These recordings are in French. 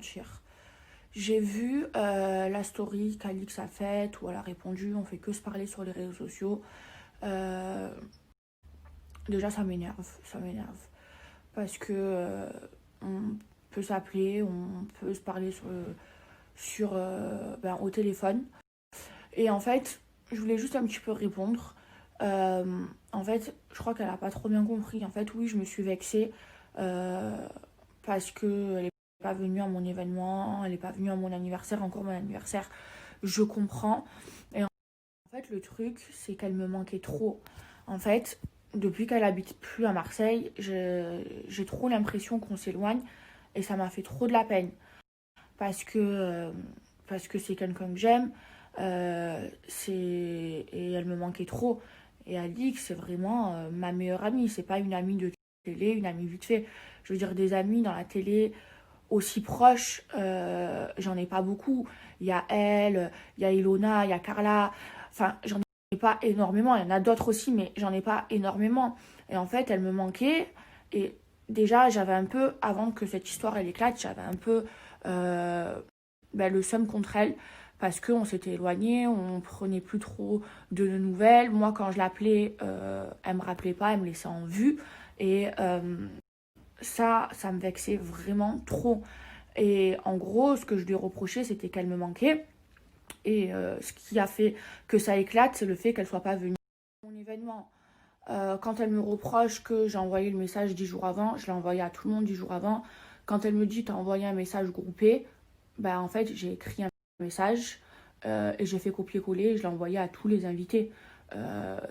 mentir. J'ai vu la story qu'Alix a faite, où elle a répondu, on fait que se parler sur les réseaux sociaux. Euh, Déjà, ça m'énerve, ça m'énerve. Parce que on peut s'appeler, on peut se parler au téléphone. Et en fait, je voulais juste un petit peu répondre. En fait, je crois qu'elle a pas trop bien compris. En fait, oui, je me suis vexée euh, parce qu'elle n'est pas venue à mon événement, elle n'est pas venue à mon anniversaire, encore mon anniversaire. Je comprends. Et en fait, le truc, c'est qu'elle me manquait trop. En fait, depuis qu'elle habite plus à Marseille, j'ai trop l'impression qu'on s'éloigne et ça m'a fait trop de la peine parce que parce que c'est quelqu'un que j'aime, et elle me manquait trop. Et Alix, c'est vraiment ma meilleure amie. C'est pas une amie de télé, une amie vite fait. Je veux dire, des amis dans la télé aussi proches, j'en ai pas beaucoup. Il y a elle, il y a Ilona, il y a Carla. Enfin, j'en ai pas énormément. Il y en a d'autres aussi, mais j'en ai pas énormément. Et en fait, elle me manquait. Et déjà, j'avais un peu, avant que cette histoire elle éclate, j'avais un peu euh, le seum contre elle parce qu'on s'était éloigné, on prenait plus trop de nouvelles. Moi, quand je l'appelais, elle me rappelait pas, elle me laissait en vue. Et ça me vexait vraiment trop. Et en gros, ce que je lui reprochais, c'était qu'elle me manquait. Et ce qui a fait que ça éclate, c'est le fait qu'elle soit pas venue à mon événement. Quand elle me reproche que j'ai envoyé le message 10 jours avant, je l'ai envoyé à tout le monde 10 jours avant. Quand elle me dit t'as envoyé un message groupé, bah en fait j'ai écrit un message et j'ai fait copier-coller et je l'ai envoyé à tous les invités.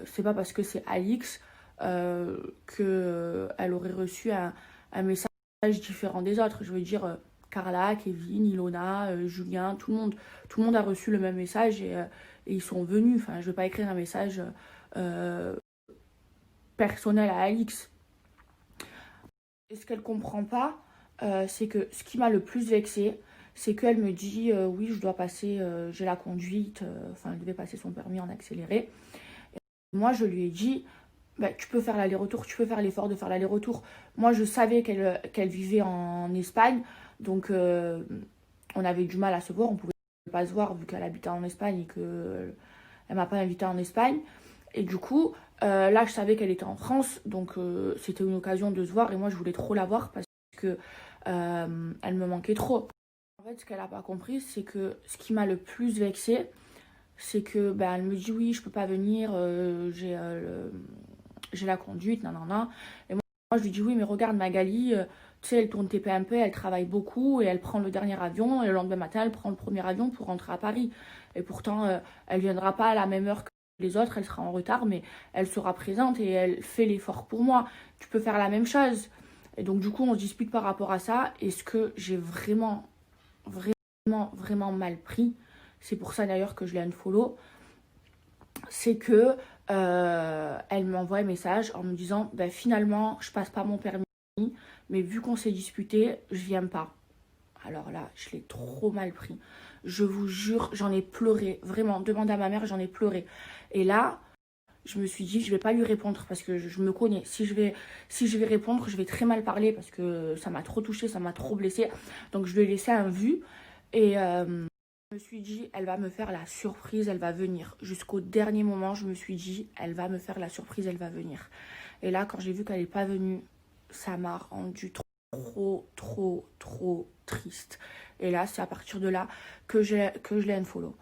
C'est pas parce que c'est Alix qu'elle aurait reçu un message différent des autres. Je veux dire, Carla, Kevin, Ilona, Julien, tout le monde a reçu le même message et ils sont venus. Enfin, je vais pas écrire un message euh, personnel à Alix. Et ce qu'elle comprend pas, c'est que ce qui m'a le plus vexée, c'est qu'elle me dit oui, je dois passer, j'ai la conduite, enfin, elle devait passer son permis en accéléré. Et moi, je lui ai dit, bah, tu peux faire l'aller-retour, tu peux faire l'effort de faire l'aller-retour. Moi, je savais qu'elle vivait en Espagne, donc on avait du mal à se voir, on pouvait pas se voir vu qu'elle habitait en Espagne et que elle m'a pas invitée en Espagne. Et du coup, là, je savais qu'elle était en France, donc c'était une occasion de se voir. Et moi, je voulais trop la voir parce que elle me manquait trop. En fait, ce qu'elle a pas compris, c'est que ce qui m'a le plus vexée, c'est que ben, elle me dit oui, je peux pas venir, j'ai la conduite, nanana. Et moi, je lui dis oui, mais regarde Magali, tu sais, elle tourne TPMP, elle travaille beaucoup et elle prend le dernier avion. Et le lendemain matin, elle prend le premier avion pour rentrer à Paris. Et pourtant, elle viendra pas à la même heure que les autres, elle sera en retard, mais elle sera présente et elle fait l'effort pour moi. Tu peux faire la même chose. Et donc, du coup, on se dispute par rapport à ça. Et ce que j'ai vraiment, vraiment mal pris, c'est pour ça d'ailleurs que je l'ai unfollow, c'est que elle m'envoie un message en me disant ben, finalement, je passe pas mon permis, mais vu qu'on s'est disputé, je viens pas. Alors là, je l'ai trop mal pris. Je vous jure, j'en ai pleuré. Vraiment, demande à ma mère, j'en ai pleuré. Et là, je me suis dit, je vais pas lui répondre parce que je me connais. Si je vais répondre, je vais très mal parler parce que ça m'a trop touchée, ça m'a trop blessée. Donc je lui ai laissé un vu. Et je me suis dit, elle va me faire la surprise, elle va venir. Jusqu'au dernier moment, je me suis dit, elle va me faire la surprise, elle va venir. Et là, quand j'ai vu qu'elle n'est pas venue, ça m'a rendu trop triste. Et là, c'est à partir de là que que je l'ai unfollow.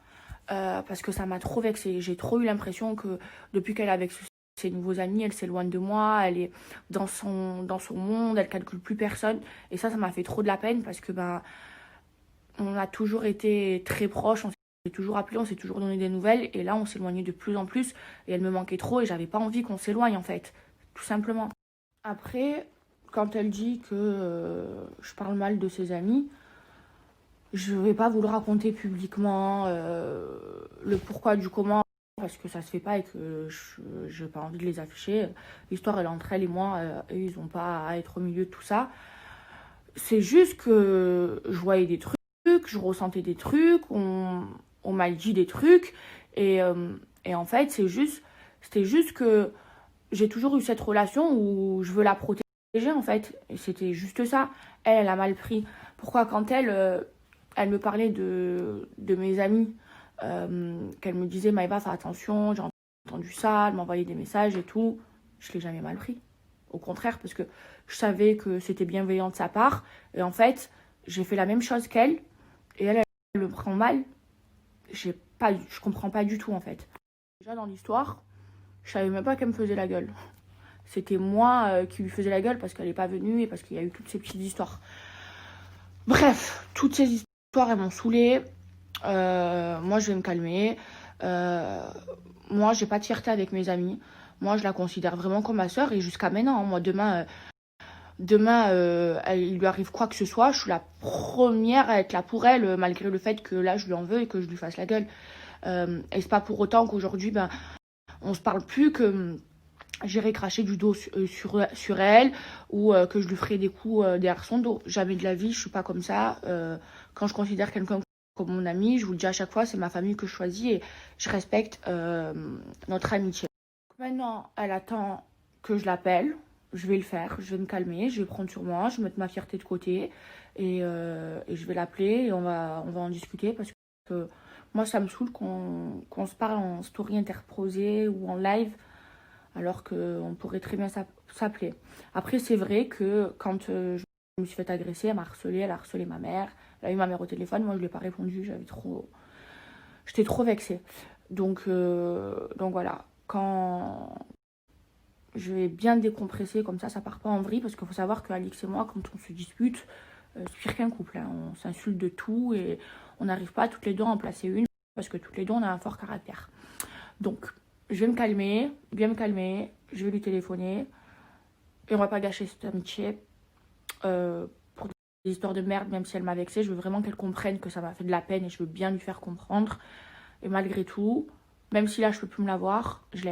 Parce que ça m'a trop vexée. J'ai trop eu l'impression que depuis qu'elle est avec ses nouveaux amis, elle s'éloigne de moi, elle est dans son monde, elle calcule plus personne. Et ça m'a fait trop de la peine parce que ben, on a toujours été très proches, on s'est toujours appelé, on s'est toujours donné des nouvelles. Et là, on s'éloignait de plus en plus. Et elle me manquait trop et j'avais pas envie qu'on s'éloigne en fait. Tout simplement. Après, quand elle dit que je parle mal de ses amis, je vais pas vous le raconter publiquement, le pourquoi du comment, parce que ça se fait pas et que je n'ai pas envie de les afficher. L'histoire, elle est entre elle et moi, et ils ont pas à être au milieu de tout ça. C'est juste que je voyais des trucs, je ressentais des trucs, on m'a dit des trucs, et en fait, c'était juste que j'ai toujours eu cette relation où je veux la protéger, en fait. Et c'était juste ça. Elle a mal pris. Pourquoi quand elle me parlait de mes amis, qu'elle me disait Maëva, fais attention, j'ai entendu ça, elle m'envoyait des messages et tout, je l'ai jamais mal pris. Au contraire, parce que je savais que c'était bienveillant de sa part. Et en fait, j'ai fait la même chose qu'elle. Et elle me prend mal. Je comprends pas du tout, en fait. Déjà, dans l'histoire, je savais même pas qu'elle me faisait la gueule. C'était moi qui lui faisais la gueule parce qu'elle n'est pas venue et parce qu'il y a eu toutes ces petites histoires. Bref, toutes ces histoires, elles m'ont saoulée. Moi, je vais me calmer. Moi, j'ai pas de fierté avec mes amis. Moi, je la considère vraiment comme ma sœur. Et jusqu'à maintenant, hein, moi, demain, il lui arrive quoi que ce soit, je suis la première à être là pour elle, malgré le fait que là, je lui en veux et que je lui fasse la gueule. Et c'est pas pour autant qu'aujourd'hui, on se parle plus, que j'irai cracher du dos sur elle, ou que je lui ferai des coups derrière son dos. Jamais de la vie, je suis pas comme ça. Quand je considère quelqu'un comme mon ami, je vous le dis à chaque fois, c'est ma famille que je choisis et je respecte notre amitié. Maintenant, elle attend que je l'appelle. Je vais le faire, je vais me calmer, je vais prendre sur moi, je vais mettre ma fierté de côté et je vais l'appeler et on va en discuter parce que moi, ça me saoule qu'on se parle en story interposée ou en live alors qu'on pourrait très bien s'appeler. Après, c'est vrai que quand je me suis fait agresser, elle a harcelé ma mère, elle a eu ma mère au téléphone, moi je lui ai pas répondu, j'étais trop vexée. Donc voilà, quand je vais bien décompresser, comme ça part pas en vrille, parce qu'il faut savoir qu'Alix et moi, quand on se dispute, c'est pire qu'un couple, hein. On s'insulte de tout et on n'arrive pas toutes les deux à en placer une, parce que toutes les deux on a un fort caractère. Donc je vais me calmer, bien me calmer, je vais lui téléphoner et on va pas gâcher cette amitié pour des histoires de merde, même si elle m'a vexée. Je veux vraiment qu'elle comprenne que ça m'a fait de la peine et je veux bien lui faire comprendre. Et malgré tout, même si là je peux plus me la voir, je l'aime.